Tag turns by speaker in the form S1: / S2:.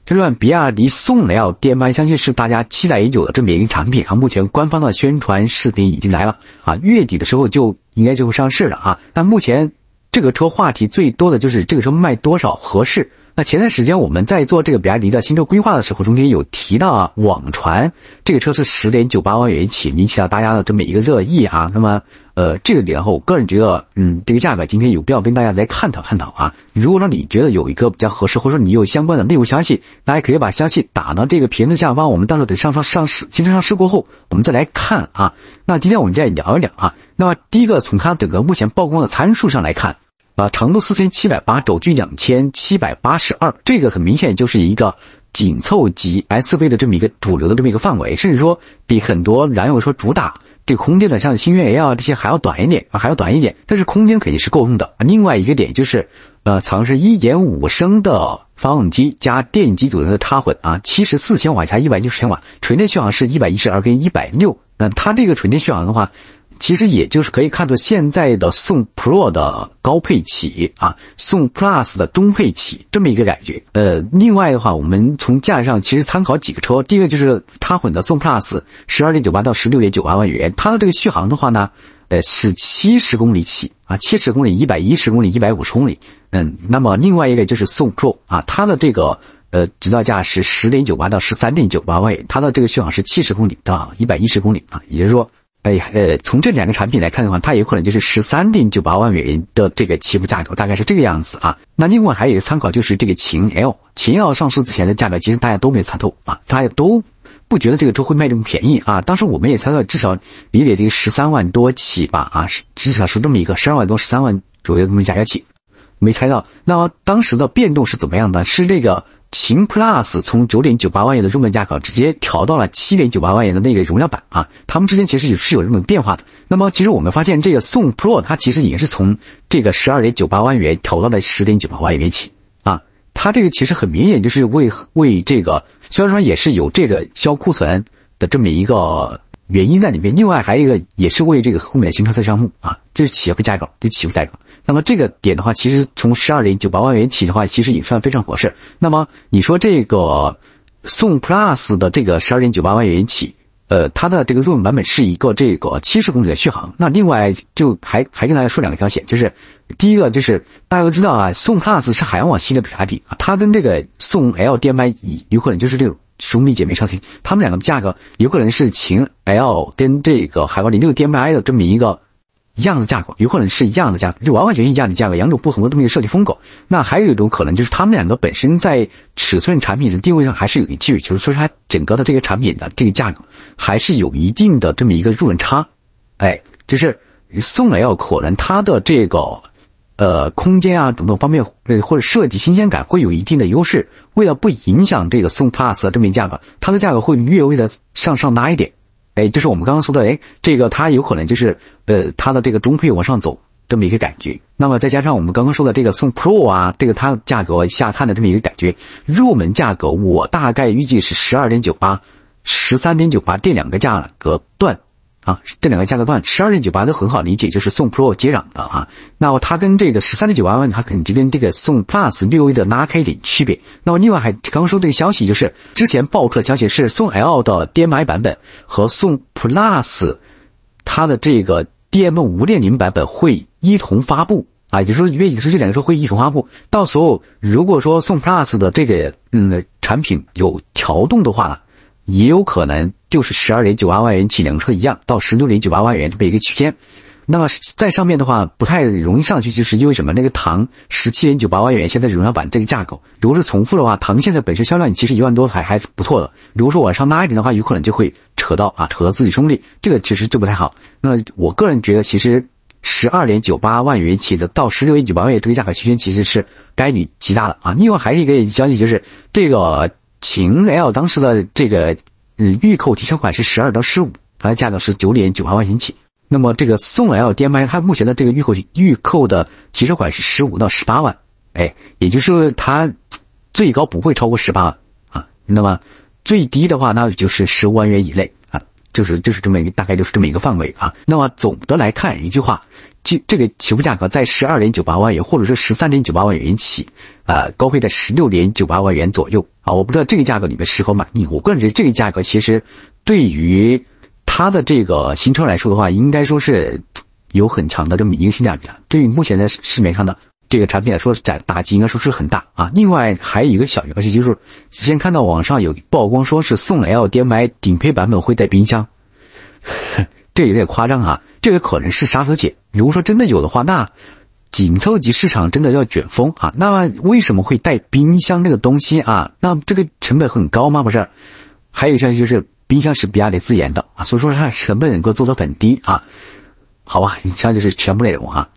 S1: 这款比亚迪宋 L DM-i 相信是大家期待已久的这么一个产品啊，目前官方的宣传视频已经来了啊，月底的时候就应该就会上市了啊。但目前这个车话题最多的就是这个车卖多少合适。那前段时间我们在做这个比亚迪的新车规划的时候，中间有提到啊，网传这个车是 10.98 万元起，引起了大家的这么一个热议啊。那么这个点后，我个人觉得这个价格今天有必要跟大家来探讨探讨啊。如果说你觉得有一个比较合适，或者说你有相关的内部消息，大家可以把消息打到这个评论下方，我们到时候等上市新车上市过后我们再来看啊。那今天我们再聊一聊啊。那么第一个从它整个目前曝光的参数上来看，长度4780，轴距2782，这个很明显就是一个紧凑级 SUV 的这么一个主流的这么一个范围，甚至说比很多燃油车主打这个空间的像星越 L 这些还要短一点，但是空间肯定是够用的。另外一个点就是藏是 1.5 升的发动机加电机组成的插混啊，74千瓦加160千瓦，纯电续航是112跟160。那它这个纯电续航的话，其实也就是可以看出现在的宋 Pro 的高配起啊，宋 Plus 的中配起这么一个感觉。另外的话，我们从价格上其实参考几个车，第一个就是插混的宋 Plus 12.98到 16.98 万元，它的这个续航的话呢，是70公里起啊，70公里、110公里、150公里。那么另外一个就是宋 Pro 啊，它的这个指导价是 10.98到 13.98 万元，它的这个续航是70公里到110公里啊，也就是说。从这两个产品来看的话，它有可能就是 13.98 万元的这个起步价格，大概是这个样子啊。那另外还有一个参考就是这个秦 L 上市之前的价格，其实大家都没有猜透啊，大家都不觉得这个车会卖这么便宜啊。当时我们也猜到至少也得这个13万多起吧啊，至少是这么一个12万多、13万左右这么价格起，没猜到。那么当时的变动是怎么样的？是这个秦 Plus 从 9.98 万元的入门价格直接调到了 7.98 万元的那个荣耀版啊，他们之间其实是有这种变化的。那么其实我们发现这个宋 Pro 它其实也是从这个 12.98 万元调到了 10.98 万元起啊，它这个其实很明显就是为这个虽然说也是有这个销库存的这么一个原因在里面，另外还有一个也是为这个后面的新车测项目啊，这是起步价格。那么这个点的话，其实从 12.98 万元起的话，其实也算非常合适。那么你说这个宋 Plus 的这个 12.98 万元起，它的这个入门版本是一个这个70公里的续航。那另外就还跟大家说两个条线，就是第一个就是大家都知道啊，宋 Plus 是海王网系列的产品啊，它跟这个宋 L DM-i 有可能就是这种兄弟姐妹车型，他们两个的价格有可能是秦 L 跟这个海王06 DM-i 的这么一个一样的价格，有可能是一样的价格，就完全一样的价格，两种不同的这么一个设计风格。那还有一种可能就是他们两个本身在尺寸产品的定位上还是有一区别，就是说它整个的这个产品的这个价格还是有一定的这么一个入门差。就是宋 L 可能它的这个空间啊等等方面或者设计新鲜感会有一定的优势，为了不影响这个宋 Plus 的这么一个价格，它的价格会略微的上拉一点。就是我们刚刚说的，这个它有可能就是它的这个中配往上走这么一个感觉。那么再加上我们刚刚说的这个宋 Pro 啊，这个它的价格下探的这么一个感觉，入门价格我大概预计是 12.98 13.98 这两个价格段啊，这两个价格段 12.98 都很好理解，就是宋 Pro 接壤的啊。那么它跟这个 13.98 万，它肯定就跟这个宋 Plus 略微的拉开一点区别。那么另外还刚刚说这个消息，就是之前爆出的消息是宋 L 的 DM-i 版本和宋 Plus 它的这个 DM 5.0 版本会一同发布啊，也就是说月底的时候这两个车会一同发布。到时候如果说宋 Plus 的这个产品有调动的话，也有可能就是 12.98 万元起，两个车一样到 16.98 万元这么一个区间。那么在上面的话不太容易上去，就是因为什么？那个唐 17.98 万元现在荣耀版这个价格，如果是重复的话，唐现在本身销量其实1万多还是不错的，如果说往上拉一点的话，有可能就会扯到自己兄弟，这个其实就不太好。那我个人觉得其实 12.98 万元起的到 16.98 万元这个价格区间其实是概率极大的啊。另外还有一个消息就是这个秦 L 当时的这个预扣提车款是12到15，它的价格是 9.98 万元起。那么这个宋 L DM-i 它目前的这个预扣的提车款是15到18万，也就是它最高不会超过18万啊。那么最低的话那就是15万元以内啊，就是这么一个大概就是这么一个范围啊。那么总的来看一句话，这个起步价格在12.98万元或者是13.98万元起，高配在16.98万元左右啊。我不知道这个价格你们是否满意。我个人觉得这个价格其实对于它的这个新车来说的话，应该说是有很强的这么一个性价比了。对于目前在市面上的这个产品来说，打击应该说是很大啊。另外还有一个小消息，就是之前看到网上有曝光说是宋 LDMI 顶配版本会带冰箱，这有点夸张啊。这个可能是刹车钳，如果说真的有的话，那紧凑级市场真的要卷疯啊！那么为什么会带冰箱这个东西啊？那这个成本很高吗？不是，还有一个消息就是冰箱是比亚迪自研的啊，所以说它成本能够做得很低啊。好吧，以上就是全部内容啊。